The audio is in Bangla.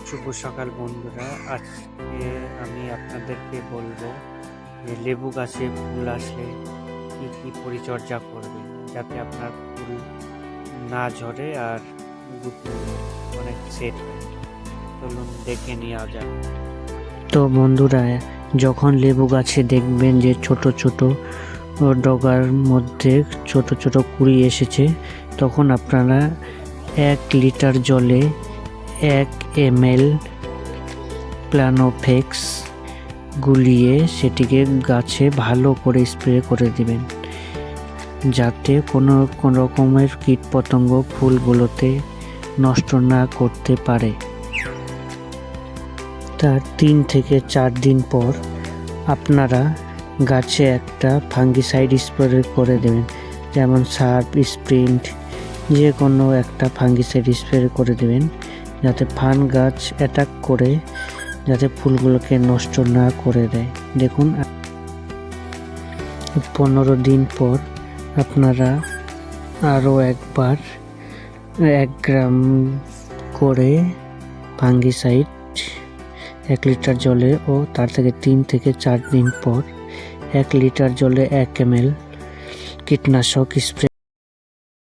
শুভ সকাল বন্ধুরা। আজকে আমি আপনাদেরকে বলবো যে লেবু গাছে ফুল আসলে কি কি পরিচর্যা করবেন যাতে আপনার ফুল না ঝরে আর গুটি অনেক সেট হয়। চলুন দেখে নেওয়া যাক। তো বন্ধুরা, যখন লেবু গাছে দেখবেন যে ছোট ছোট ডগার মধ্যে ছোট ছোট কুঁড়ি এসেছে, তখন আপনারা 1 লিটার জলে 1 ml প্লানোফেক্স গুলিয়ে সেটিকে গাছে ভালো করে স্প্রে করে দিবেন, যাতে কোনো রকমের কীটপতঙ্গ ফুলগুলোতে নষ্ট না করতে পারে। তার 3 থেকে 4 দিন পর আপনারা গাছে একটা ফাঙ্গিসাইড স্প্রে করে দেবেন, যেমন সার্প, স্প্রিন্ট, যে কোনো একটা ফাঙ্গিসাইড স্প্রে করে দেবেন, যাতে গাছ অ্যাটাক করে যাতে ফুলগুলোকে নষ্ট না করে দেয়। দেখুন 15 দিন পর আপনারা আরও একবার 1 গ্রাম করে ফাঙ্গিসাইড 1 লিটার জলে ও তার থেকে 3 থেকে 4 দিন পর 1 লিটার জলে 1 ml কীটনাশক স্প্রে